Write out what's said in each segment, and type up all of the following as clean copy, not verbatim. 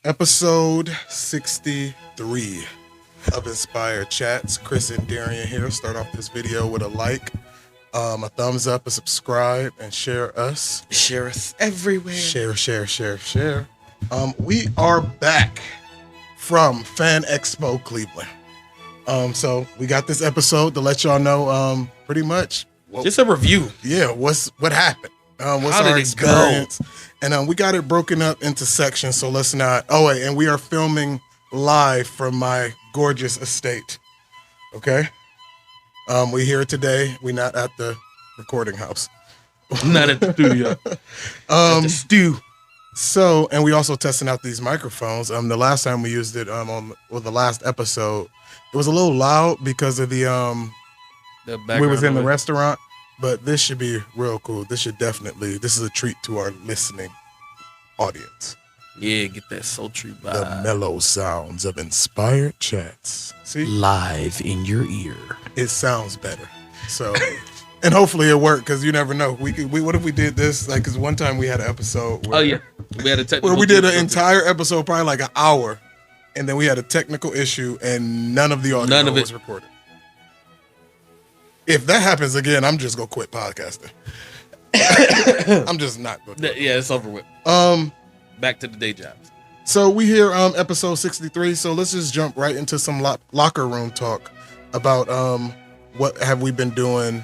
Episode 63 of Inspired Chats. Chris and Darion here. Start off this video with a like, a thumbs up, a subscribe, and share us. Share us everywhere. Share. We are back from Fan Expo Cleveland. So we got this episode to let y'all know pretty much just a review. Yeah, what happened? What's How did our it experience? And we got it broken up into sections, so let's not. Oh wait, and we are filming live from my gorgeous estate. Okay, we here today. We not at the recording house. Not at the studio. At the stew. So, and we also testing out these microphones. The last time we used it the last episode, it was a little loud because of the we was in the restaurant. But this should be real cool. This is a treat to our listening audience. Yeah, get that sultry vibe. The mellow sounds of Inspired Chats. See? Live in your ear. It sounds better. So, and hopefully it worked, because you never know. We what if we did this? Like, because one time we had an episode where, we had a technical where we did an entire episode, probably like an hour, and then we had a technical issue, and none of the audio was recorded. If that happens again, I'm just gonna quit podcasting. I'm just not gonna. Yeah, it's over with. Back to the day jobs. So we hear episode 63. So let's just jump right into some locker room talk about what have we been doing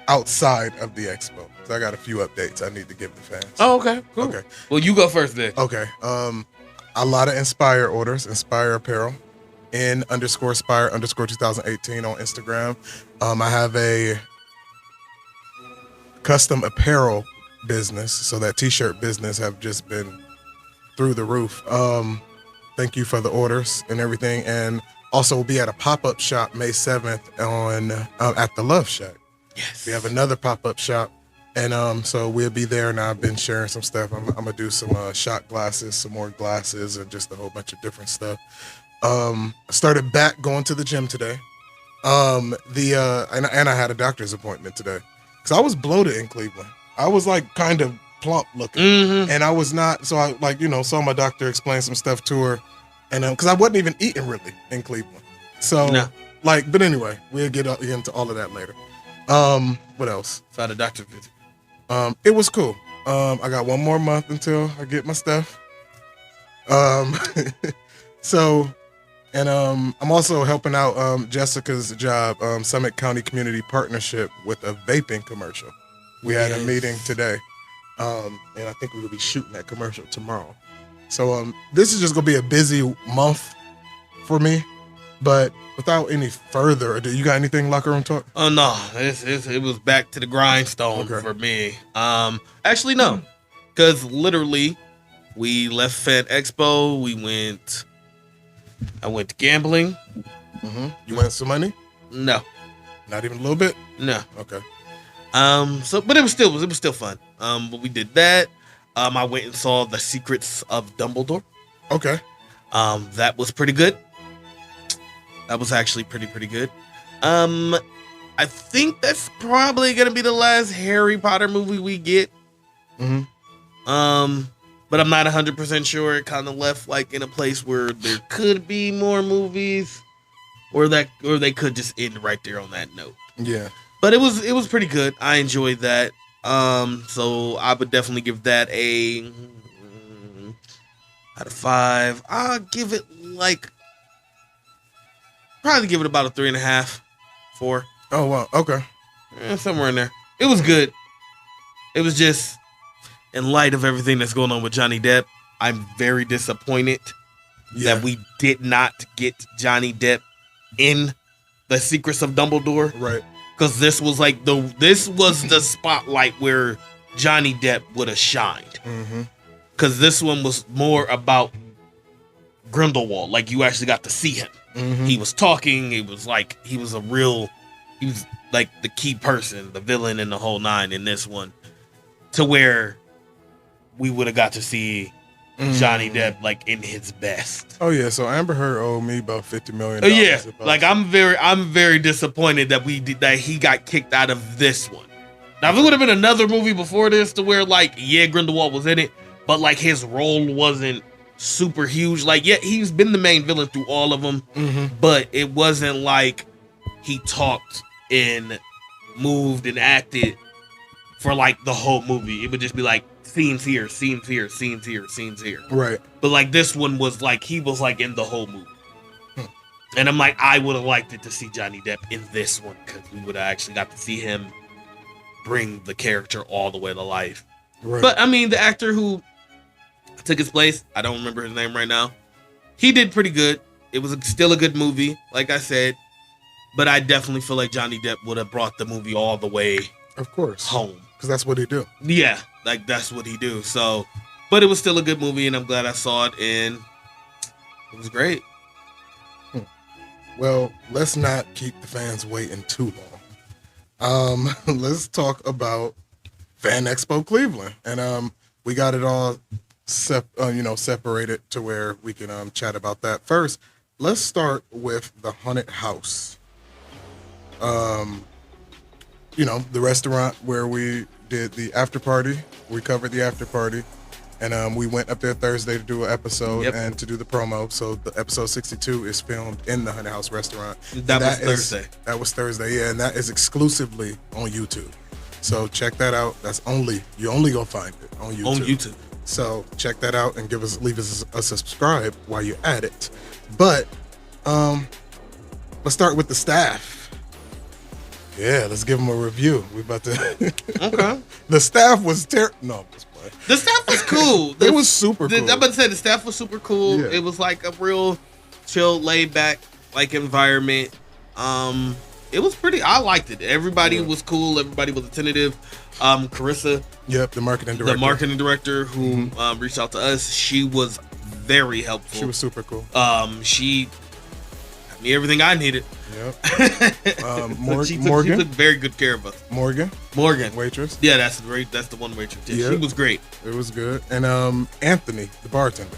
outside of the expo. So I got a few updates I need to give the fans. Oh, okay, cool. Okay. Well, you go first then. Okay. A lot of Inspire orders, Inspire apparel. _Spire_2018 on Instagram. I have a custom apparel business, so that t-shirt business have just been through the roof. Thank you for the orders and everything. And also we'll be at a pop-up shop May 7th on at the Love Shack. Yes. We have another pop-up shop, and so we'll be there. And I've been sharing some stuff. I'm gonna do some shot glasses, some more glasses, and just a whole bunch of different stuff. I started back going to the gym today. And I had a doctor's appointment today because I was bloated in Cleveland. I was like kind of plump looking, and I was not. So I saw my doctor, explain some stuff to her, and because I wasn't even eating really in Cleveland. So but anyway, we'll get into all of that later. What else? So the doctor visit. It was cool. I got one more month until I get my stuff. So. And I'm also helping out Jessica's job, Summit County Community Partnership, with a vaping commercial. We had a meeting today, and I think we will be shooting that commercial tomorrow. So this is just going to be a busy month for me. But without any further ado, you got anything locker room talk? Oh, no. It was back to the grindstone for me. Actually, no. Because literally, we left Fan Expo. I went to gambling. Mm-hmm. You won some money? No. Not even a little bit? No. Okay. But it was still fun. But we did that. I went and saw The Secrets of Dumbledore. Okay. That was pretty good. That was actually pretty good. I think that's probably gonna be the last Harry Potter movie we get. Mm-hmm. But I'm not 100% sure. It kind of left like in a place where there could be more movies, or they could just end right there on that note. Yeah. But it was pretty good. I enjoyed that. So I would definitely give that a out of 5. I'll give it probably give it about a 3.5, 4. Oh wow. Okay. Somewhere in there. It was good. It was just, in light of everything that's going on with Johnny Depp, I'm very disappointed that we did not get Johnny Depp in The Secrets of Dumbledore. Right. Because this was the spotlight where Johnny Depp would have shined. Because this one was more about Grindelwald. Like, you actually got to see him. Mm-hmm. He was talking. It was like he was like the key person, the villain in the whole nine in this one. To where we would have got to see Johnny Depp like in his best. Oh yeah, so Amber Heard owed me about $50 million. Yeah, like I'm very disappointed that he got kicked out of this one. Now if it would have been another movie before this, to where like Grindelwald was in it, but like his role wasn't super huge. Like, yeah, he's been the main villain through all of them, but it wasn't like he talked and moved and acted for like the whole movie. It would just be like scenes here, scenes here, scenes here, scenes here. Right. But like this one was like he was like in the whole movie. And I'm like, I would have liked it to see Johnny Depp in this one because we would have actually got to see him bring the character all the way to life. Right. But I mean, the actor who took his place, I don't remember his name right now. He did pretty good. It was still a good movie, like I said. But I definitely feel like Johnny Depp would have brought the movie all the way, of course, home. Because that's what he do. Yeah, like that's what he do. So, but it was still a good movie, and I'm glad I saw it, and it was great. Well, let's not keep the fans waiting too long. Let's talk about Fan Expo Cleveland, and we got it all separated to where we can chat about that. First, let's start with the haunted house. The restaurant where we did the after party. We covered the after party. And we went up there Thursday to do an episode and to do the promo. So the episode 62 is filmed in the Haunted House restaurant. That was Thursday. That was Thursday, yeah. And that is exclusively on YouTube. So check that out. You only gonna find it on YouTube. On YouTube. So check that out and leave us a subscribe while you're at it. But let's start with the staff. Yeah, let's give them a review. We about to. Okay. The staff was no. The staff was cool. It was super cool. I'm about to say the staff was super cool. Yeah. It was like a real chill, laid back like environment. It was pretty. I liked it. Everybody was cool. Everybody was attentive. Carissa. Yep, the marketing director who reached out to us. She was very helpful. She was super cool. She got me everything I needed. Yep. Morgan. She took very good care of us. Morgan, waitress. Yeah, that's great. That's the one waitress. Yeah, she was great. It was good. And Anthony, the bartender.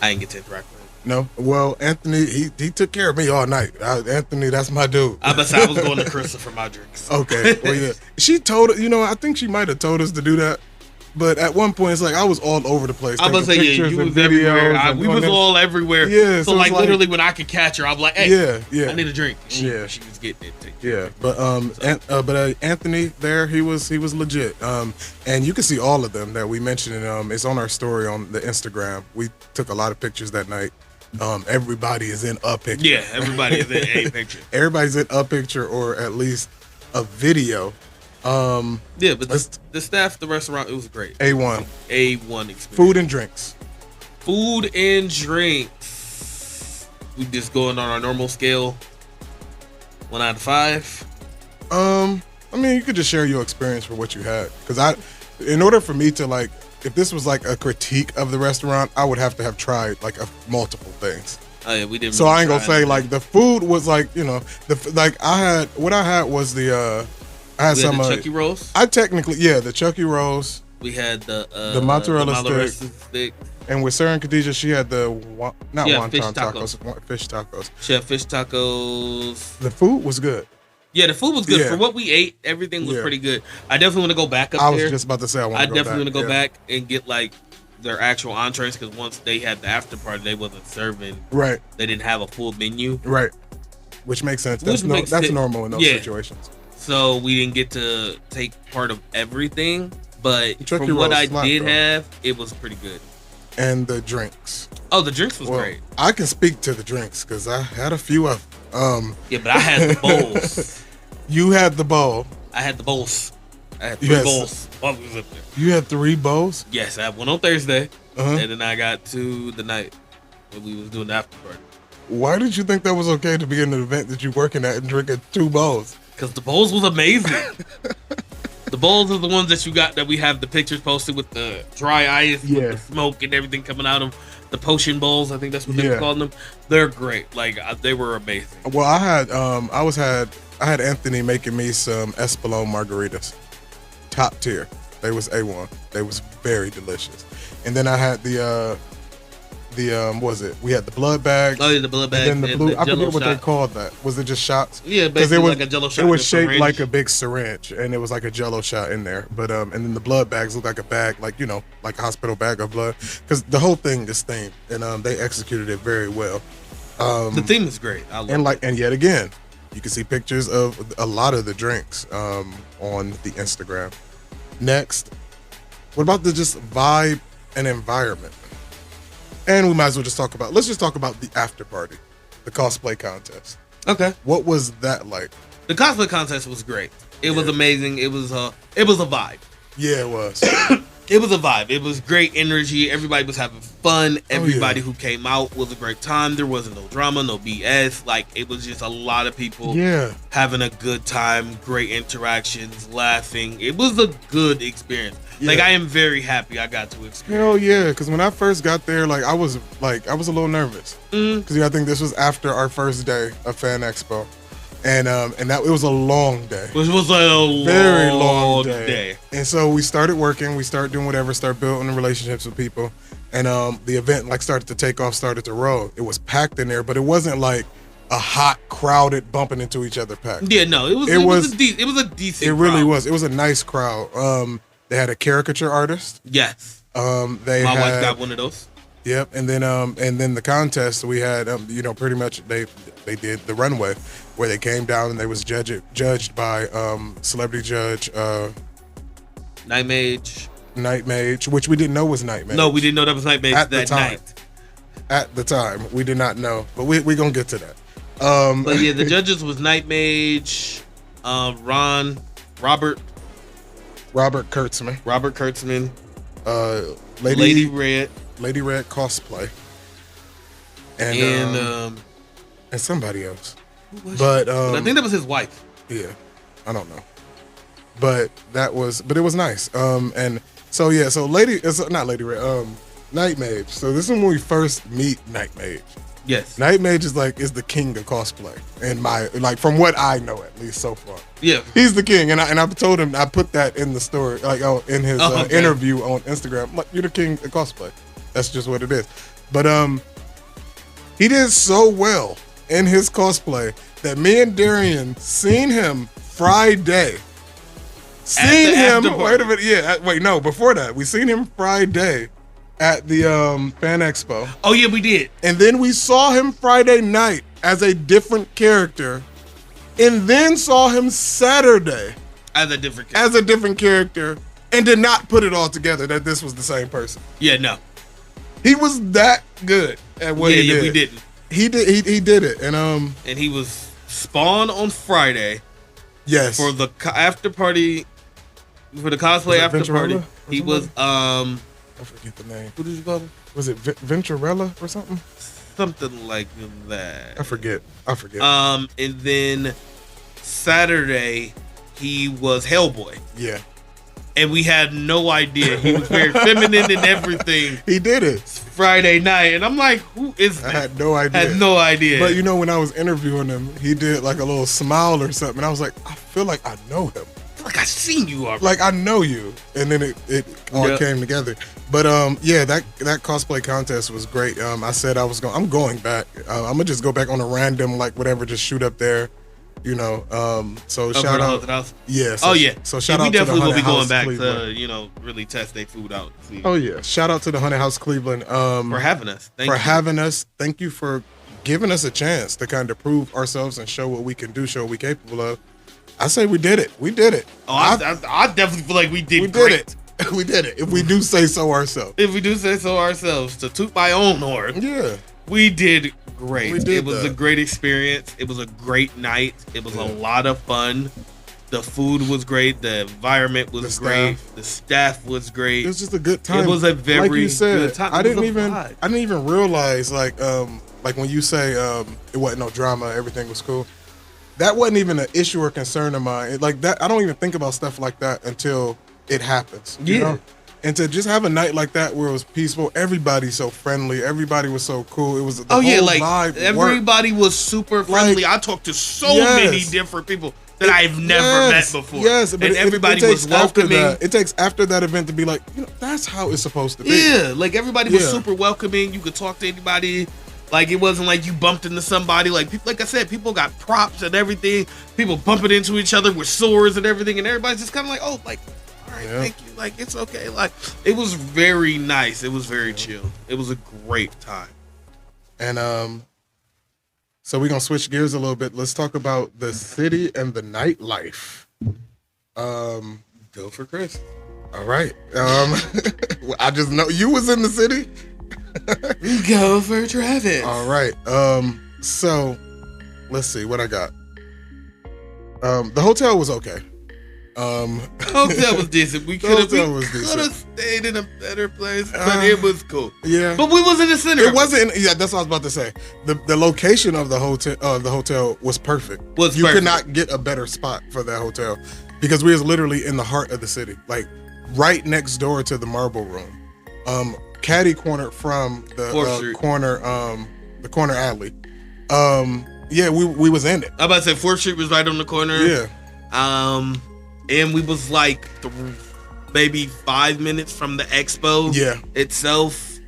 I didn't get to interact with him. No. Well, Anthony, he took care of me all night. Anthony, that's my dude. I was going to Carissa for my drinks. Okay. Well, yeah. She told I think she might have told us to do that. But at one point, it's like I was all over the place. I was saying, yeah, you was everywhere. We was all everywhere. Yeah. So like literally, when I could catch her, I'm like, hey, yeah, I need a drink. She was getting it. Yeah, but Anthony there, he was legit. And you can see all of them that we mentioned. It's on our story on the Instagram. We took a lot of pictures that night. Everybody is in a picture. Yeah, everybody is in a picture. Everybody's in a picture or at least a video. Yeah, but the staff, the restaurant, it was great. A1 experience. Food and drinks. We just going on our normal scale. 1 out of 5. I mean, you could just share your experience for what you had. Because in order for me to like, if this was like a critique of the restaurant, I would have to have tried like multiple things. Oh yeah, we didn't. So I ain't gonna say like the food was like I had was the. I had some Chucky rolls. The Chucky rolls. We had the mozzarella stick. And with Sarah and Khadijah, she had the wonton tacos. Fish tacos. She had fish tacos. The food was good. Yeah, the food was good. For what we ate, everything was pretty good. I definitely want to go back up there. I was just about to say I definitely want to go back and get like their actual entrees, because once they had the after party, they wasn't serving. Right. They didn't have a full menu. Right. Which makes sense. That's normal in those situations. So we didn't get to take part of everything, but from what I did have, it was pretty good. And the drinks. Oh, the drinks was great. I can speak to the drinks because I had a few of them. Yeah, but I had the bowls. You had the bowl. I had the bowls. I had 3 bowls while we was up there. You had 3 bowls? Yes, I had one on Thursday, and then I got 2 the night when we was doing the after party. Why did you think that was okay to be in an event that you're working at and drinking 2 bowls? Because the bowls was amazing. The bowls are the ones that you got that we have the pictures posted with the dry ice, with the smoke and everything coming out of them. The potion bowls, I think that's what they were calling them. They're great. Like they were amazing. Well, I had Anthony making me some Espolón margaritas, top tier. They was A1. They was very delicious. And then I had the the was it? We had the blood bags. Oh yeah, the blood bags. And then the blue. I forget what shot. they called that. Was it just shots? Yeah, basically it was like a Jello shot. It was shaped syringe. like a big syringe, and it was like a Jello shot in there. But and then the blood bags looked like a bag, like like a hospital bag of blood, because the whole thing is themed, and they executed it very well. The theme is great. I love it. And yet again, you can see pictures of a lot of the drinks on the Instagram. Next, what about the just vibe and environment? And we might as well let's just talk about the after party, the cosplay contest. Okay. What was that like? The cosplay contest was great. It was amazing. It was a vibe. Yeah, it was. It was a vibe. It was great energy. Everybody was having fun. Everybody who came out was a great time. There wasn't no drama, no BS. Like, it was just a lot of people having a good time, great interactions, laughing. It was a good experience. Yeah. Like, I am very happy I got to experience. Hell yeah, because when I first got there, I was a little nervous. Because I think this was after our first day of Fan Expo. And that it was a long day. Which was a very long day. And so we started working, we started doing whatever, start building relationships with people. And the event started to take off, started to roll. It was packed in there, but it wasn't like a hot, crowded, bumping into each other pack. Yeah, no, it was a decent It really was. It was a nice crowd. They had a caricature artist. Yes. My wife got one of those. Yep, and then the contest we had, pretty much they did the runway where they came down and they was judged by celebrity judge Night Mage, which we didn't know was Night Mage. No, we didn't know that was Night Mage at that the time. night. At the time, we did not know, but we gonna get to that. But yeah, the judges was Night Mage, Robert Kurtzman, Lady Red cosplay, and somebody else. But I think that was his wife. Yeah, I don't know. But it was nice. And so yeah, so not Lady Red, Night Mage. So this is when we first meet Night Mage. Yes. Night Mage is the king of cosplay, and from what I know at least so far. Yeah. He's the king, and I told him, I put that in the story, in his interview on Instagram. Like, you're the king of cosplay. That's just what it is. But he did so well in his cosplay that me and Darion seen him Friday. Wait a minute, no, before that, we seen him Friday at the Fan Expo. Oh yeah, we did. And then we saw him Friday night as a different character, and then saw him Saturday as a different character, and did not put it all together that this was the same person. Yeah, no. He was that good at what he did. Yeah, we didn't. He did it, and he was Spawn on Friday. Yes. For the after party, for the cosplay after party, he was I forget the name. What did you call him? Was it Venturella or something? Something like that. I forget. And then Saturday he was Hellboy. Yeah. And we had no idea. He was very feminine and everything. He did it Friday night, and I'm like, who is that? I had no idea. But when I was interviewing him, he did like a little smile or something. And I was like, I feel like I know him. Like I've seen you already. Like I know you. And then it all came together. But that cosplay contest was great. I said I'm going back. I'm gonna just go back on a random whatever, just shoot up there. So shout out. Yeah. So, So shout out. We definitely will be going back Cleveland. To really test their food out. See. Oh yeah. Shout out to the Haunted House Cleveland for having us. Thank you for giving us a chance to kind of prove ourselves and show what we can do, show what we're capable of. I say we did it. Oh, I definitely feel like we did it. We did it. If we do say so ourselves. To toot my own horn. Yeah. We did great. It was a great experience. It was a great night. It was a lot of fun. The food was great. The environment was great. The staff was great. It was just a good time. It was a very good time. I didn't even realize like when you say it wasn't no drama, everything was cool. That wasn't even an issue or concern of mine. Like that, I don't even think about stuff like that until it happens. You know? And to just have a night like that where it was peaceful, everybody's so friendly, everybody was so cool. It was vibe everybody was super friendly. I talked to so many different people that I've never met before. Yes, but and everybody was welcoming. It takes after that event to be like, that's how it's supposed to be. Yeah, like everybody was super welcoming. You could talk to anybody. Like it wasn't like you bumped into somebody. Like I said, people got props and everything. People bumping into each other with swords and everything, and everybody's just kind of like, oh, like, all right, thank you. Like it's okay. Like it was very nice. It was very chill. It was a great time. And so we're gonna switch gears a little bit. Let's talk about the city and the nightlife. Go for Chris. All right. I just know you was in the city. Go for Travis. All right. So let's see what I got. The hotel was okay. Hotel was decent. We could have stayed in a better place, but it was cool. Yeah. But we was in the center. It wasn't. Yeah, that's what I was about to say. The location of the hotel was perfect. You could not get a better spot for that hotel because we was literally in the heart of the city, like right next door to the Marble Room. Caddy corner from the corner alley. Yeah, we was in it. I about to say 4th Street was right on the corner. Yeah. And we was like maybe 5 minutes from the expo itself.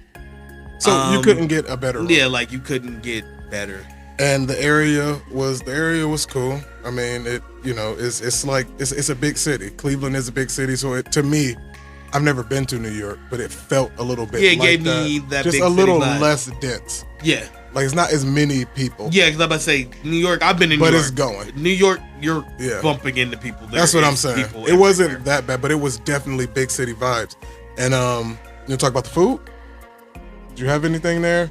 So you couldn't get a better room. Yeah, like you couldn't get better. And the area was cool. I mean, it's a big city. Cleveland is a big city, so to me, I've never been to New York, but it felt a little bit. Yeah, it gave me that just big a little city vibe. less dense. Yeah, like it's not as many people. Yeah, because I'm about to say New York. I've been in New York, but it's going. New York, you're bumping into people. That's what I'm saying. It wasn't that bad, but it was definitely big city vibes. And you talk about the food. Did you have anything there?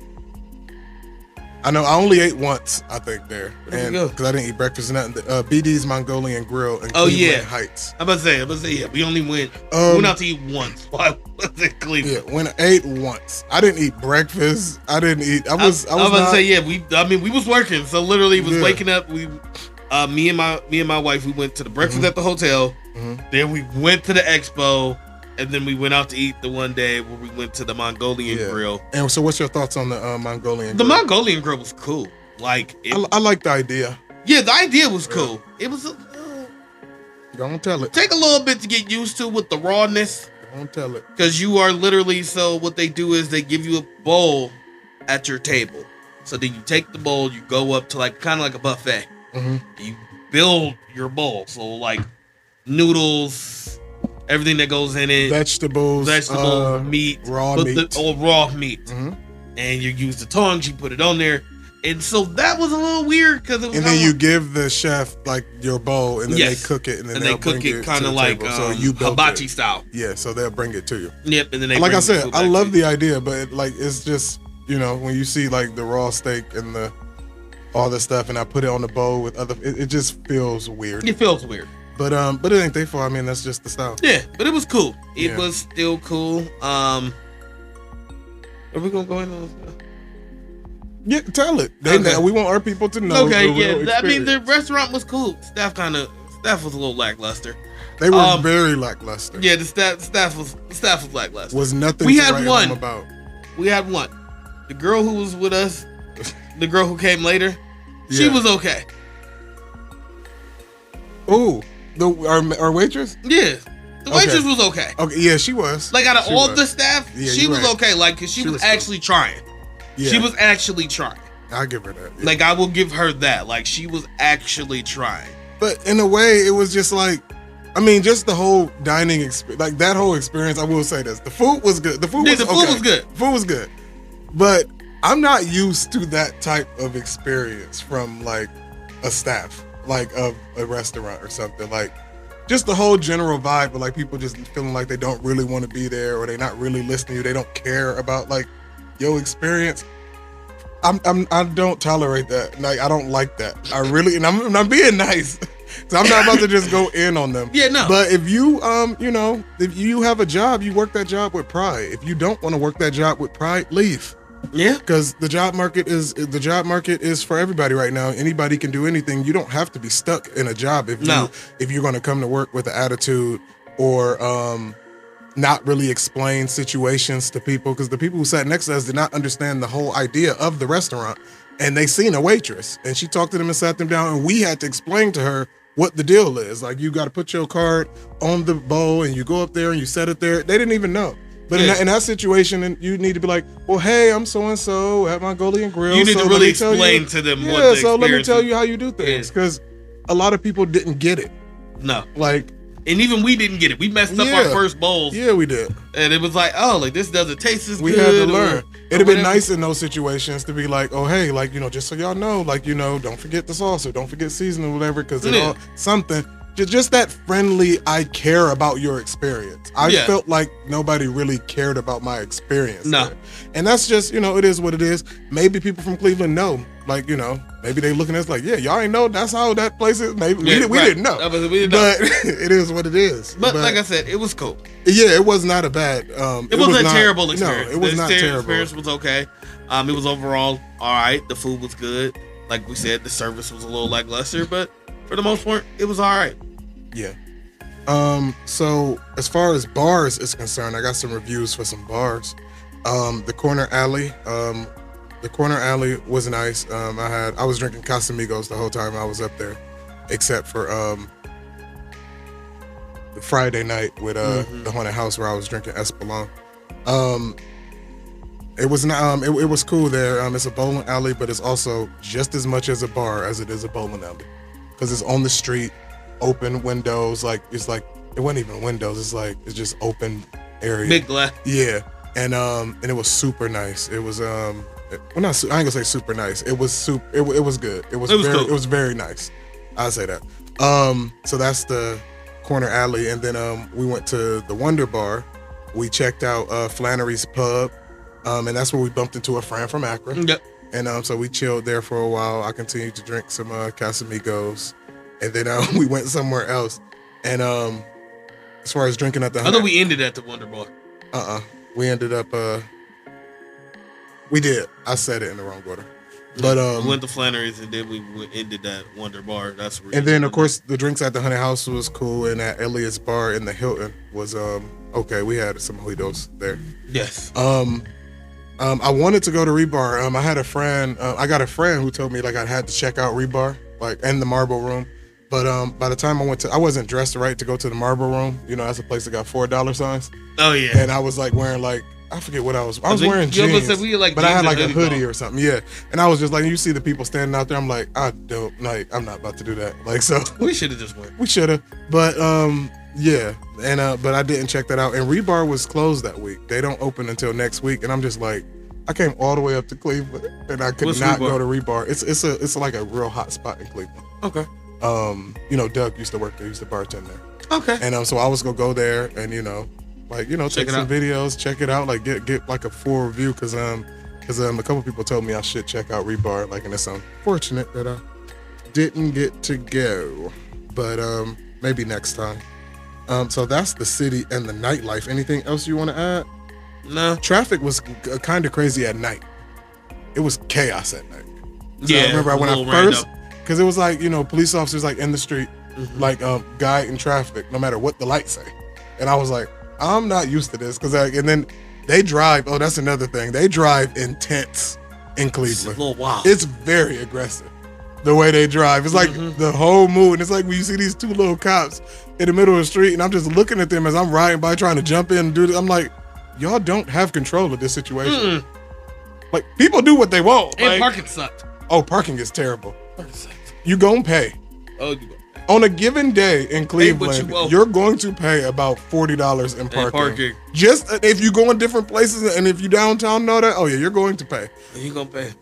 I know I only ate once, I think, there. Because I didn't eat breakfast and nothing. BD's Mongolian Grill in Cleveland Heights. I'm about to say, yeah, we only went out to eat once. Why was it Cleveland? Yeah, I ate once. I didn't eat breakfast. I didn't eat. I was about to say, yeah, we was working. So literally was waking up. Me and my wife, we went to the breakfast at the hotel. Then we went to the expo. And then we went out to eat the one day where we went to the Mongolian Grill. And so, what's your thoughts on the Mongolian? The Mongolian Grill was cool. Like, I like the idea. Yeah, the idea was cool. It was. Don't tell it. Take a little bit to get used to with the rawness. Don't tell it. Because you are literally. So what they do is they give you a bowl at your table. So then you take the bowl, you go up to kind of like a buffet. You build your bowl. So like noodles. Everything that goes in it, vegetables, meat, raw meat, and you use the tongs. You put it on there, and so that was a little weird because it was. And then you give the chef like your bowl, and then they cook it, and then they cook it kind of like so you hibachi style. Yeah, so they'll bring it to you. Yep, and then they. Like I said, I love the idea, but it's just when you see like the raw steak and all the stuff, and I put it on the bowl with other, it just feels weird. It feels weird. But it ain't their fault. I mean, that's just the style. Yeah, but it was cool. It was still cool. Are we gonna go into this? Yeah, tell it. We want our people to know. Okay, yeah. I mean, the restaurant was cool. Staff was a little lackluster. They were very lackluster. Yeah, the staff was lackluster. Was nothing. We to had write one home about. We had one. The girl who was with us, the girl who came later, she was okay. Ooh. Our waitress? Yeah. The waitress was okay. Okay, yeah, she was. Like out of all the staff, she was okay. Like, cause she was actually trying. Yeah. She was actually trying. I'll give her that. Yeah. Like, I will give her that. Like, she was actually trying. But in a way, it was just like, I mean, just the whole dining experience, like that whole experience. I will say this: the food was good. The food was good. Food was good. But I'm not used to that type of experience from like a staff. Like of a restaurant or something, like just the whole general vibe of like people just feeling like they don't really want to be there or they're not really listening to you. They don't care about like your experience. I don't tolerate that. Like I don't like that. I really, and I'm being nice. So I'm not about to just go in on them. Yeah, no. But if you if you have a job, you work that job with pride. If you don't want to work that job with pride, leave. Yeah, because the job market is for everybody right now. Anybody can do anything. You don't have to be stuck in a job if you're going to come to work with an attitude or not really explain situations to people. Because the people who sat next to us did not understand the whole idea of the restaurant, and they seen a waitress, and she talked to them and sat them down, and we had to explain to her what the deal is. Like, you got to put your card on the bowl and you go up there and you set it there. They didn't even know. But in that situation, and you need to be like, well, hey, I'm so-and-so at Mongolian Grill. You need to really explain to them what the so let me tell you how you do things. Because a lot of people didn't get it. No. Like, and even we didn't get it. We messed up our first bowls. Yeah, we did. And it was like, oh, like this doesn't taste as good. We had to learn. It'd have been nice in those situations to be like, oh, hey, like, just so y'all know, like, don't forget the sauce or don't forget seasoning or whatever, because something. Just that friendly, I care about your experience. I felt like nobody really cared about my experience. No. There. And that's just, it is what it is. Maybe people from Cleveland know. Like, maybe they looking at us like, yeah, y'all ain't know that's how that place is. Maybe we didn't know. But it is what it is. But like I said, it was cool. Yeah, it was not a bad. It wasn't a terrible experience. No, it was not terrible. The experience was okay. It was overall all right. The food was good. Like we said, the service was a little lackluster, but for the most part, it was all right. Yeah. So as far as bars is concerned, I got some reviews for some bars. The corner alley was nice. I was drinking Casamigos the whole time I was up there, except for the Friday night with the haunted house where I was drinking Espolon. It was not. It was cool there. It's a bowling alley, but it's also just as much as a bar as it is a bowling alley, because it's on the street, open windows. Like, it's like it wasn't even windows. It's just open area. Big glass. Yeah, and it was super nice. It was I ain't gonna say super nice. It was it was good. It was very cool. It was very nice. I'll say that. So that's the corner alley, and then we went to the Wonder Bar. We checked out Flannery's Pub, and that's where we bumped into a friend from Akron. Yep. And so we chilled there for a while. I continued to drink some Casamigos, and then we went somewhere else. And as far as drinking at the, I thought we ended at the Wonder Bar. We ended up. We did. I said it in the wrong order. But we went to Flannery's and then we ended at Wonder Bar. That's where. And then of course the drinks at the Honey House was cool, and at Elliot's Bar in the Hilton was okay. We had some mojitos there. Yes. I wanted to go to Rebar. I had a friend. I got a friend who told me like I had to check out Rebar, like in the Marble Room. But by the time I wasn't dressed right to go to the Marble Room. That's a place that got $4 signs. Oh yeah. And I was like wearing like. I forget what I was wearing jeans, but I had like a hoodie or something. Yeah, and I was just like, you see the people standing out there. I'm like, I'm not about to do that. Like, so we should have just went. We should have, but yeah, and but I didn't check that out. And Rebar was closed that week. They don't open until next week, and I'm just like, I came all the way up to Cleveland, and I could not go to Rebar. It's like a real hot spot in Cleveland. Okay. Doug used to work there. He used to bartend there. Okay. And so I was gonna go there, and take some videos, check it out, like get like a full review, because a couple people told me I should check out Rebar, like, and it's unfortunate that I didn't get to go, but maybe next time. So that's the city and the nightlife. Anything else you want to add? No. Traffic was kind of crazy at night. It was chaos at night. So yeah. I remember when I first, because it was like police officers like in the street, like guiding traffic no matter what the lights say, and I was like, I'm not used to this, and then they drive. Oh, that's another thing. They drive intense in Cleveland. It's a little wild. It's very aggressive the way they drive. It's like the whole mood. And it's like when you see these two little cops in the middle of the street, and I'm just looking at them as I'm riding by, trying to jump in and do this. I'm like, y'all don't have control of this situation. Like, people do what they want. And parking sucked. Oh, parking is terrible. Parking sucked. You gonna pay. Oh, you gonna pay. On a given day in Cleveland, you're going to pay about $40 in parking. Just if you go in different places, and if you downtown and all that, oh yeah, you're going to pay. You're going to pay.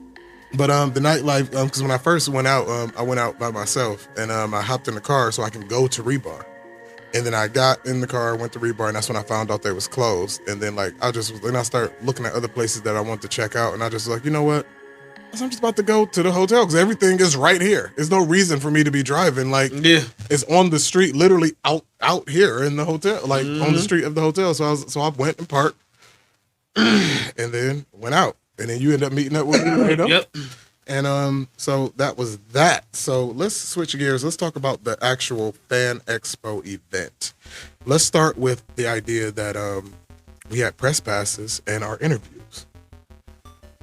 But the nightlife, because when I first went out, I went out by myself, and I hopped in the car so I can go to Rebar. And then I got in the car, went to Rebar, and that's when I found out they was closed. And then I started looking at other places that I wanted to check out, and I just was like, you know what? I'm just about to go to the hotel because everything is right here. There's no reason for me to be driving. Like, it's on the street, literally out here in the hotel, like on the street of the hotel. So I went and parked, and then went out, and then you end up meeting up with me later. Yep. And so that was that. So let's switch gears. Let's talk about the actual Fan Expo event. Let's start with the idea that we had press passes and our interviews.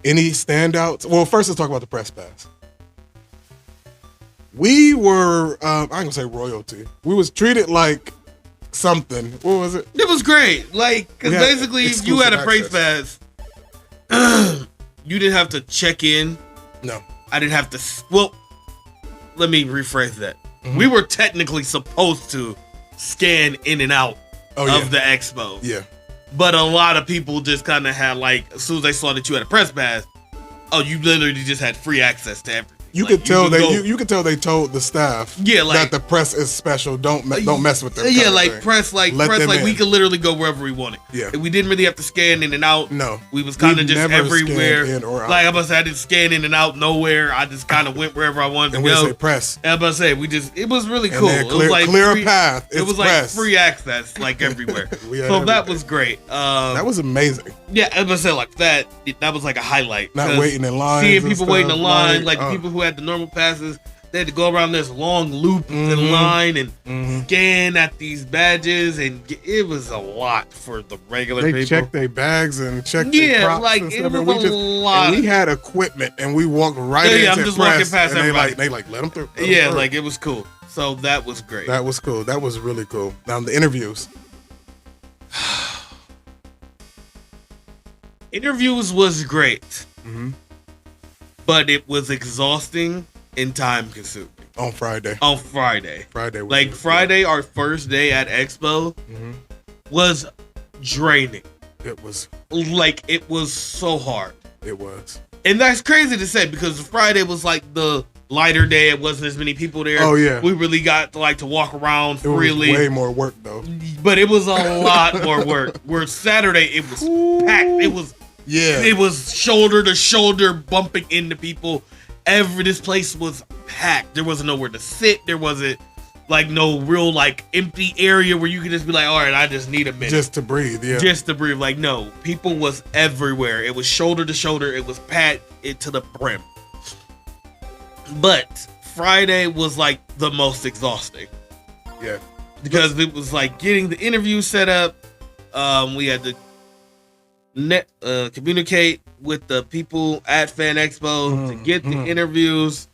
Any standouts? Well, first let's talk about the press pass. We were, I ain't gonna say royalty. We was treated like something. What was it? It was great. Like, because basically, if you had a price pass, you didn't have to check in. No. I didn't have to. Well, let me rephrase that. Mm-hmm. We were technically supposed to scan in and out of the expo. Yeah. But a lot of people just kind of had, like, as soon as they saw that you had a press pass, you literally just had free access to everything. You could tell you could tell they told the staff that the press is special. Don't mess with them. Yeah, like press we could literally go wherever we wanted. Yeah, and we didn't really have to scan in and out. No, we was kind of just everywhere. In or out. Like I didn't scan in and out nowhere. I just kind of went wherever I wanted to go. And we say press. And it was really cool. It was like clear path. It was like free access, like everywhere. So that was great. That was amazing. Yeah, as I said, like that was like a highlight. Not waiting in line. Seeing people waiting in line, like the people who had the normal passes. They had to go around this long loop in line and scan at these badges, and it was a lot for the regular people. They checked their bags and checked their props like and it stuff. was a lot. And we had equipment, and we walked right into I'm just walking past and everybody. They let them through. Like it was cool. So that was great. That was cool. That was really cool. Now the interviews. Interviews was great, but it was exhausting and time consuming. On Friday. Friday, our first day at Expo, was draining. It was. Like, it was so hard. It was. And that's crazy to say because Friday was like the lighter day. It wasn't as many people there. Oh, yeah. We really got to walk around freely. It was way more work, though. But it was a lot more work. Where Saturday, it was packed. It was shoulder to shoulder bumping into people. This place was packed. There wasn't nowhere to sit. There wasn't no real empty area where you could just be like, all right, I just need a minute. Just to breathe, yeah. Just to breathe. No, people was everywhere. It was shoulder to shoulder. It was packed to the brim. But Friday was the most exhausting. Yeah. Because it was getting the interview set up. We had to communicate with the people at Fan Expo to get the interviews,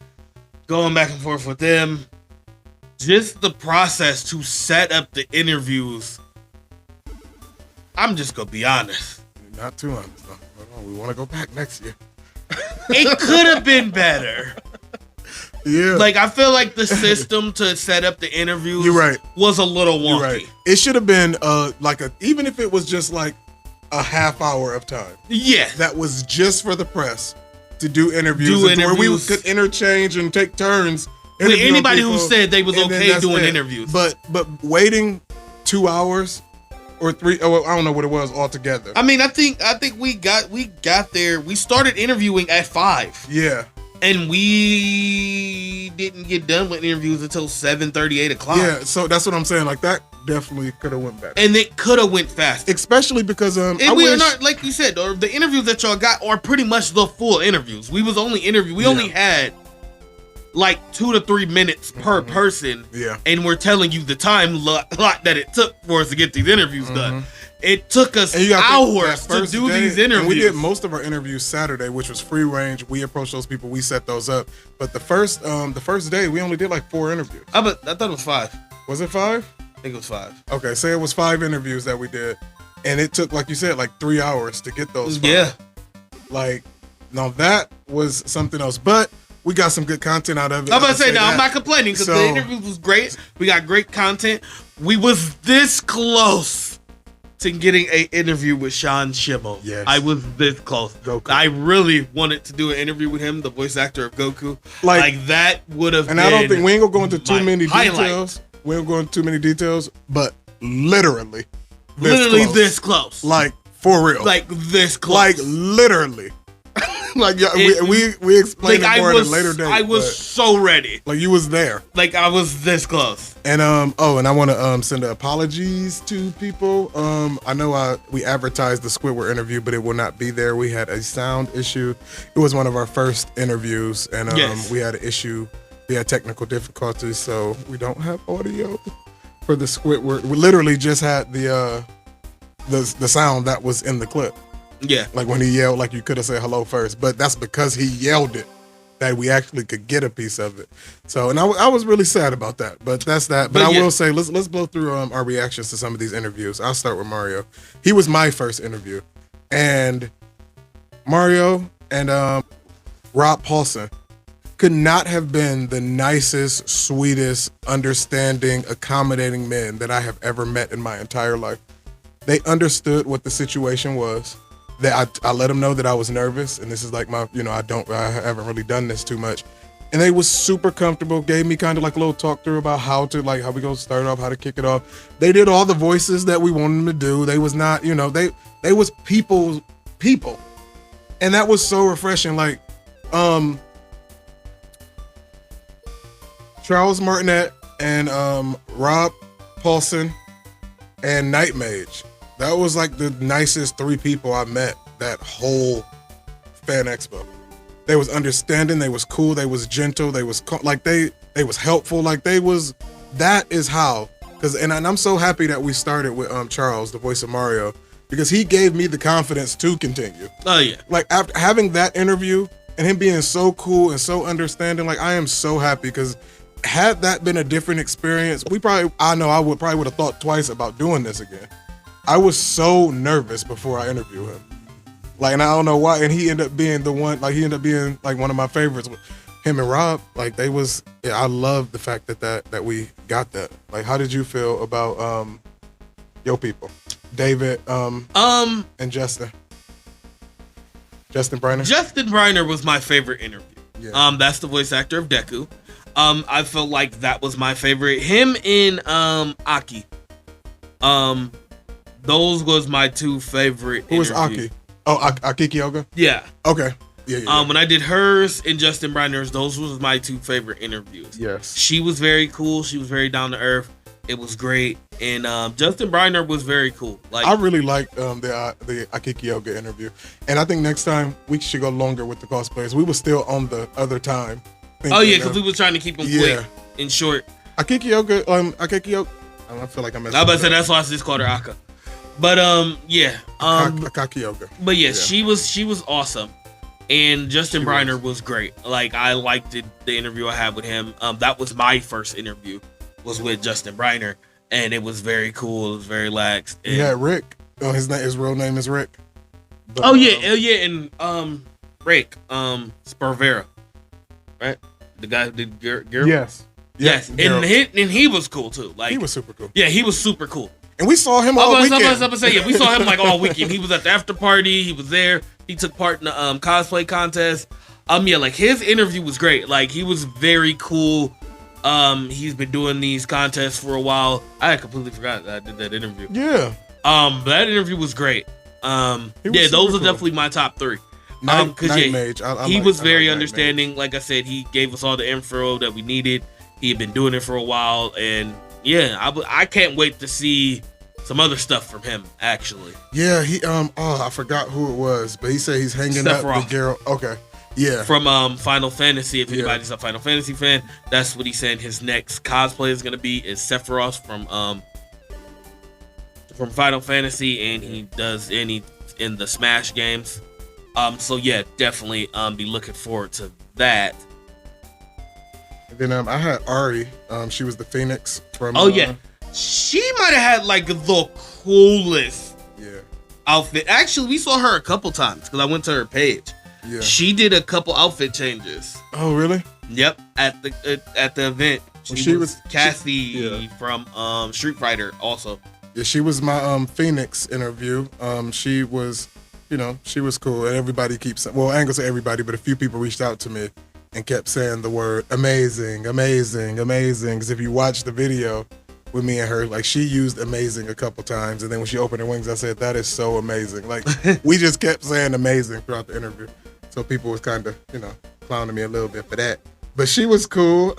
going back and forth with them. Just the process to set up the interviews. I'm just gonna be honest. Not too honest. We want to go back next year. It could have been better. Yeah. I feel like the system to set up the interviews was a little wonky. You're right. It should have been even if it was just a half hour of time. Yeah. That was just for the press to do interviews. Where we could interchange and take turns. With anybody who said they was okay doing interviews. But waiting 2 hours or 3, I don't know what it was altogether. I mean, I think we got there. We started interviewing at 5. Yeah. And we didn't get done with interviews until 7:30, 8 o'clock. Yeah, so that's what I'm saying. That definitely could have went better. And it could have went faster. Especially because are not, like you said, the interviews that y'all got are pretty much the full interviews. We was only only had 2 to 3 minutes per person. Yeah. And we're telling you the time lot that it took for us to get these interviews done. It took us hours to do these interviews. And we did most of our interviews Saturday, which was free range. We approached those people. We set those up. But the first day, we only did 4 interviews. I thought it was 5. Was it 5? I think it was 5. Okay, say it was 5 interviews that we did. And it took, like you said, 3 hours to get those 5. Yeah. Now that was something else. But we got some good content out of it. I'm about to say, I'm not complaining because the interview was great. We got great content. We was this close to getting an interview with Sean Schibel. Yes. I was this close. Goku. I really wanted to do an interview with him, the voice actor of Goku. That would have been. And I don't think we ain't gonna go into too many highlight. details. We ain't going into too many details, but literally this close. For real. This close. Literally. We explained it more at a later date. I was so ready. You was there. I was this close. And and I want to send apologies to people. I know we advertised the Squidward interview, but it will not be there. We had a sound issue. It was one of our first interviews, and we had an issue. We had technical difficulties, so we don't have audio for the Squidward. We literally just had the sound that was in the clip. Yeah. When he yelled, you could have said hello first, but that's because he yelled it that we actually could get a piece of it. So, and I was really sad about that, but that's that. But I will say, let's blow through our reactions to some of these interviews. I'll start with Mario. He was my first interview, and Mario and Rob Paulson could not have been the nicest, sweetest, understanding, accommodating men that I have ever met in my entire life. They understood what the situation was. That I let them know that I was nervous, and this is like my, I haven't really done this too much. And they was super comfortable, gave me kind of like a little talk through about how we gonna start off, how to kick it off. They did all the voices that we wanted them to do. They was not, they was people. And that was so refreshing. Like, Charles Martinet and Rob Paulson and Night Mage. That was like the nicest 3 people I met that whole fan expo. They was understanding, they was cool, they was gentle, they was they was helpful, that is how. And I'm so happy that we started with Charles, the voice of Mario, because he gave me the confidence to continue. Oh yeah. Like after having that interview and him being so cool and so understanding, like I am so happy, because had that been a different experience, I would probably have thought twice about doing this again. I was so nervous before I interviewed him. Like, and I don't know why. And he ended up being one of my favorites. Him and Rob, like I love the fact that we got that. Like, how did you feel about your people? David, and Justin. Justin Briner? Justin Briner was my favorite interview. Yeah. That's the voice actor of Deku. I felt like that was my favorite. Him and Aki. Those was my 2 favorite. Who was Aki? Oh, Akiki Yoga? Yeah. Okay. Yeah. When I did hers and Justin Briner's, those was my 2 favorite interviews. Yes. She was very cool. She was very down to earth. It was great. And Justin Briner was very cool. Like, I really liked the Akiki Yoga interview. And I think next time we should go longer with the cosplayers. We were still on the other time. Because we were trying to keep them quick and short. Akiki Yoga, I feel like I'm about to say that's why I just called her Aka. But Akaki Yoga. But she was awesome, and Justin Briner was great. Like, I liked the interview I had with him. That was my first interview, was with Justin Briner, and it was very cool. It was very lax. Yeah, Rick. Oh, his real name is Rick. But, and Rick Sparvera, right? The guy who did Geralt. Yes, and he was cool too. Like, he was super cool. Yeah, he was super cool. And we saw him all weekend. We saw him like all weekend. He was at the after party. He was there. He took part in the cosplay contest. Like his interview was great. Like, he was very cool. He's been doing these contests for a while. I completely forgot that I did that interview. Yeah. That interview was great. Those are definitely my top 3. Night Mage. He was very understanding. Like I said, he gave us all the info that we needed. He had been doing it for a while, and I can't wait to see some other stuff from him, actually. Yeah, he I forgot who it was, but he said he's hanging up with Geralt. Okay. Yeah. From Final Fantasy. If anybody's a Final Fantasy fan, that's what he's saying his next cosplay is gonna be, is Sephiroth from Final Fantasy, and he does in the Smash games. So yeah, definitely be looking forward to that. And then I had Ari. She was the Phoenix from. Oh yeah, she might have had like the coolest outfit. Actually, we saw her a couple times because I went to her page. Yeah, she did a couple outfit changes. Oh really? Yep, at the event. She was Cassie from Street Fighter also. Yeah, she was my Phoenix interview. She was, she was cool, and everybody keeps. Well, I ain't gonna say everybody, but a few people reached out to me and kept saying the word amazing, amazing, amazing. Because if you watch the video with me and her, like, she used amazing a couple times, and then when she opened her wings, I said, that is so amazing. Like, we just kept saying amazing throughout the interview. So people was kind of, clowning me a little bit for that. But she was cool.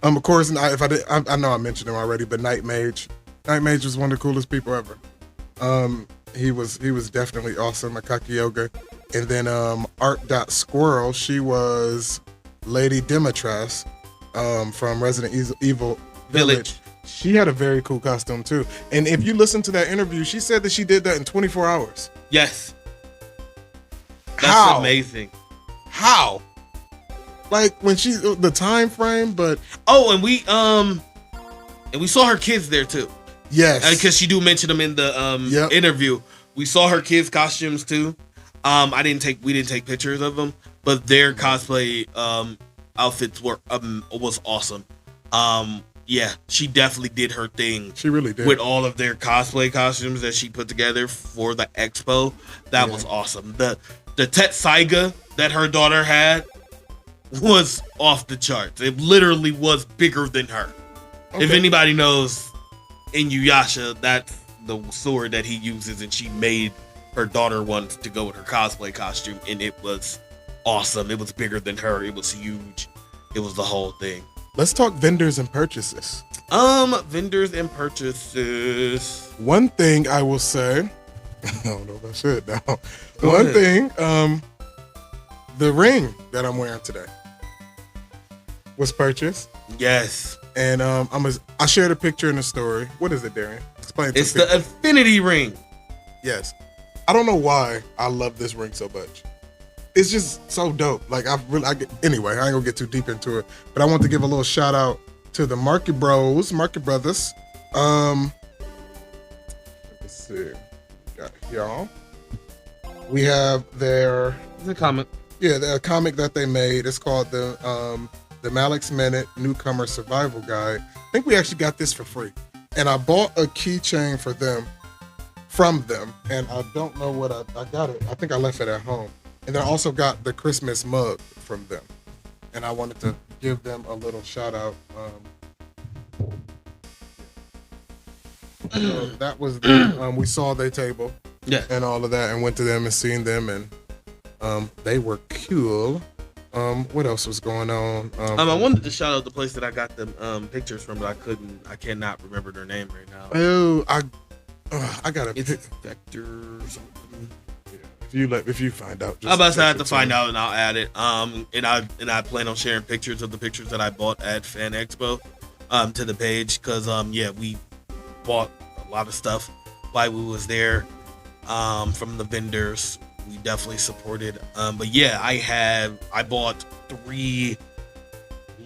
Of course, I know I mentioned him already, but Night Mage was one of the coolest people ever. He was definitely awesome. Akaki Yoga. And then Art.Squirrel, she was Lady Demetras from Resident Evil Village. She had a very cool costume too. And if you listen to that interview, she said that she did that in 24 hours. Yes. That's amazing. how? Like when the time frame, but oh, and we saw her kids there too. Yes, because she do mention them in the interview. We saw her kids' costumes too. We didn't take pictures of them, but their cosplay outfits was awesome. Yeah, she definitely did her thing. She really did with all of their cosplay costumes that she put together for the expo. That was awesome. The Tetsaiga that her daughter had was off the charts. It literally was bigger than her. Okay. If anybody knows. Inuyasha, that's the sword that he uses, and she made her daughter one to go with her cosplay costume, and it was awesome. It was bigger than her. It was huge. It was the whole thing. Let's talk vendors and purchases. Vendors and purchases. One thing I will say, I don't know if I should now. One thing, the ring that I'm wearing today was purchased. Yes. And I shared a picture in the story. What is it, Darion? Explain. It's the Infinity Ring. Yes. I don't know why I love this ring so much. It's just so dope. Like anyway, I ain't gonna get too deep into it, but I want to give a little shout out to the Market Brothers. Let me see. Got y'all. We have their comic. Yeah, the comic that they made. It's called the Malik's Minute Newcomer Survival Guide. I think we actually got this for free. And I bought a keychain from them. And I don't know what I got it. I think I left it at home. And then I also got the Christmas mug from them. And I wanted to give them a little shout out. So that was we saw their table and all of that and went to them and seen them and they were cool. What else was going on? I wanted to shout out the place that I got them pictures from, but I cannot remember their name right now. Oh, I got it's Vector or something. Yeah. If you find out, I'm about to have to find out and I'll add it. And I plan on sharing pictures of the pictures that I bought at Fan Expo to the page because we bought a lot of stuff while we was there from the vendors. We definitely supported. But yeah, I bought 3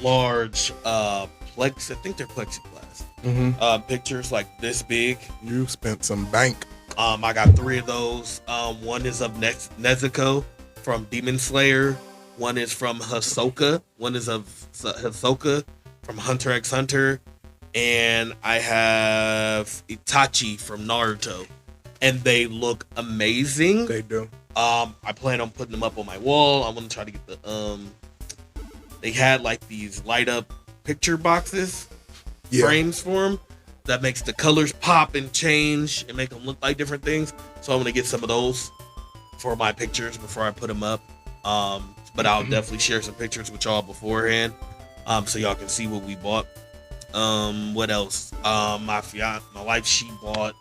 large I think they're plexiglass pictures like this big. You spent some bank. I got 3 of those. One is of Nezuko from Demon Slayer. One is from Hisoka. One is of Hisoka from Hunter x Hunter. And I have Itachi from Naruto. And they look amazing. They do. I plan on putting them up on my wall. I want to try to get the they had like these light up picture boxes, frames for them that makes the colors pop and change and make them look like different things. So I'm gonna get some of those for my pictures before I put them up. But I'll definitely share some pictures with y'all beforehand, so y'all can see what we bought. What else? My wife, she bought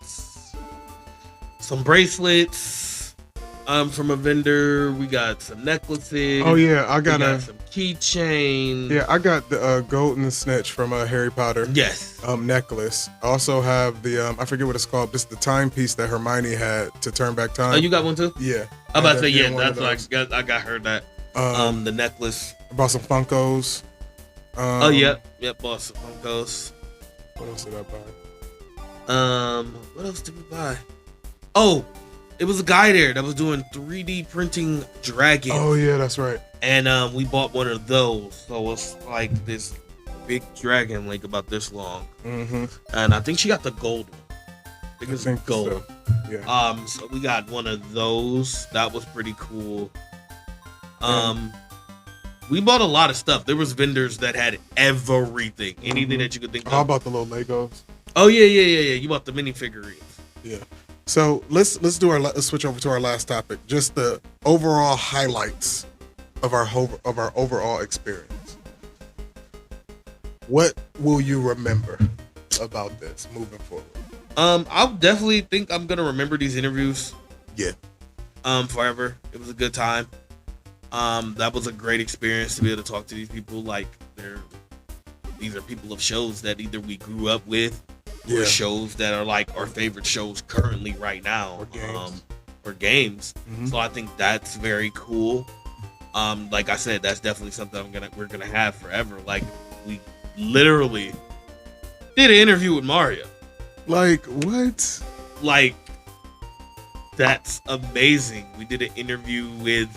some bracelets. From a vendor. We got some necklaces. Oh yeah, I got some keychains. Yeah, I got the golden snitch from Harry Potter. Yes. Necklace. I also have the I forget what it's called. Just the timepiece that Hermione had to turn back time. Oh, you got one too? Yeah. I'm about to say that's what I got her that. The necklace. I bought some Funkos. Bought some Funkos. What else did I buy? What else did we buy? Oh. It was a guy there that was doing 3D printing dragons. Oh yeah, that's right. And we bought one of those. So it's like this big dragon, like about this long. Mm-hmm. And I think she got the gold one. I think it's gold. So. Yeah. So we got one of those. That was pretty cool. We bought a lot of stuff. There was vendors that had everything, anything that you could think of. How about the little Legos? Oh yeah. You bought the minifigurines. Yeah. So let's switch over to our last topic. Just the overall highlights of our overall experience. What will you remember about this moving forward? I'll definitely think I'm gonna remember these interviews. Yeah. Forever. It was a good time. That was a great experience to be able to talk to these people. Like these are people of shows that either we grew up with. Or shows that are like our favorite shows currently right now, or games. Mm-hmm. So I think that's very cool. Like I said, that's definitely something we're gonna have forever. Like we literally did an interview with Mario. Like what? Like that's amazing. We did an interview with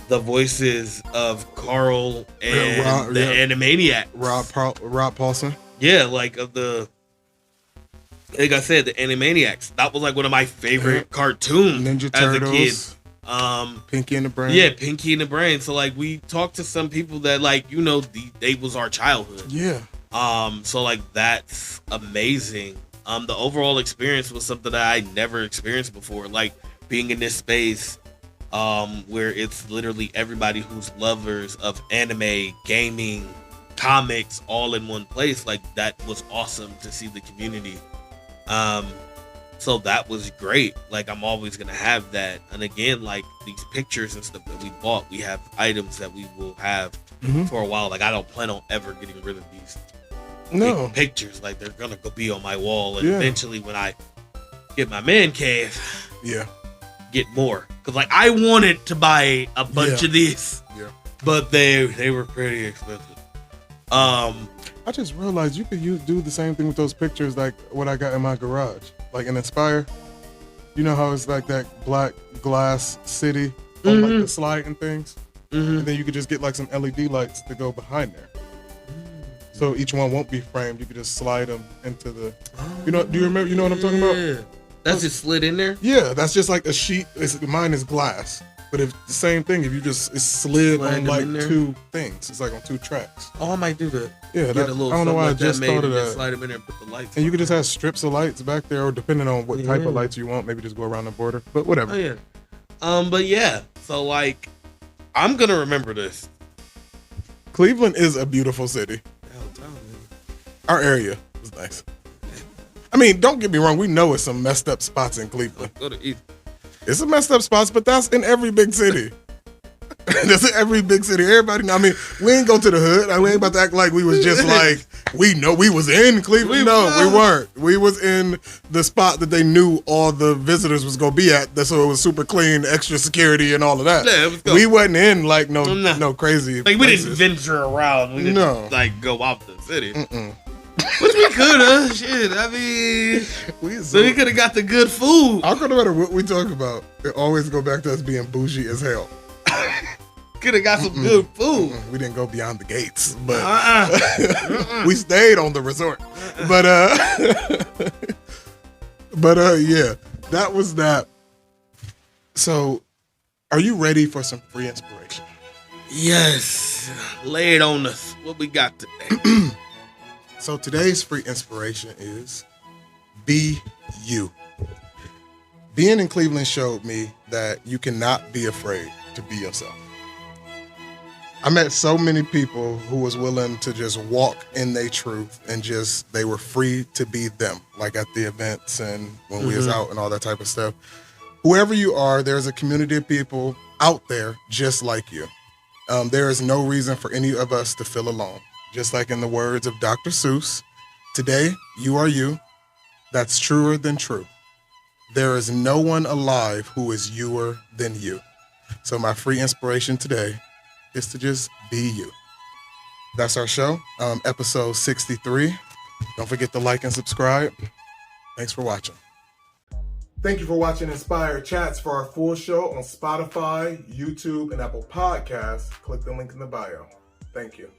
the voices of Carl and the Animaniacs. Rob Paulson. Yeah, like like I said, the Animaniacs. That was like one of my favorite cartoons Ninja as Turtles, a kid. Pinky and the Brain. Yeah, Pinky and the Brain. So like we talked to some people that like, they was our childhood. Yeah. So like that's amazing. The overall experience was something that I never experienced before. Like being in this space, where it's literally everybody who's lovers of anime, gaming, comics, all in one place. Like that was awesome to see the community. So that was great. Like I'm always gonna have that. And again, like these pictures and stuff that we bought, we have items that we will have for a while. Like I don't plan on ever getting rid of these pictures. Like they're gonna go be on my wall, and eventually when I get my man cave, get more. Cause like I wanted to buy a bunch of these, but they were pretty expensive. I just realized you could do the same thing with those pictures, like what I got in my garage, like in Inspire. You know how it's like that black glass city on like the slide and things, and then you could just get like some LED lights to go behind there. So each one won't be framed. You could just slide them into the. Do you remember? You know what I'm talking about? That's just slid in there. Yeah, that's just like a sheet. Mine is glass, but it's the same thing. If you it's slid on like two things. It's like on two tracks. Oh, I might do that. Yeah, I don't know why I just thought of that. Slide them in there and put the lights. And you could just have strips of lights back there, or depending on what type of lights you want, maybe just go around the border. But whatever. Oh yeah. But yeah. So like, I'm gonna remember this. Cleveland is a beautiful city. Our area was nice. I mean, don't get me wrong. We know it's some messed up spots in Cleveland. Go to East. It's some messed up spots, but that's in every big city. That's in every big city. Everybody, I mean, we ain't go to the hood. We ain't about to act like we was just like, we know we was in Cleveland. No, we weren't. We was in the spot that they knew all the visitors was going to be at. So it was super clean, extra security and all of that. Yeah, we wasn't in like no crazy like places. We didn't venture around. We didn't like go out the city. Which we could have. Shit, I mean, we could have got the good food. I don't no matter what we talk about, it always go back to us being bougie as hell. Could have got some good food. We didn't go beyond the gates, but we stayed on the resort. But yeah, that was that. So, are you ready for some free inspiration? Yes, lay it on us. What we got today? So today's free inspiration is be you. Being in Cleveland showed me that you cannot be afraid to be yourself. I met so many people who was willing to just walk in their truth and just, they were free to be them, like at the events and when we was out and all that type of stuff. Whoever you are, there's a community of people out there just like you. There is no reason for any of us to feel alone. Just like in the words of Dr. Seuss, today you are you. That's truer than true. There is no one alive who is youer than you. So my free inspiration today is to just be you. That's our show, episode 63. Don't forget to like and subscribe. Thanks for watching. Thank you for watching Inspired Chats. For our full show on Spotify, YouTube, and Apple Podcasts, click the link in the bio. Thank you.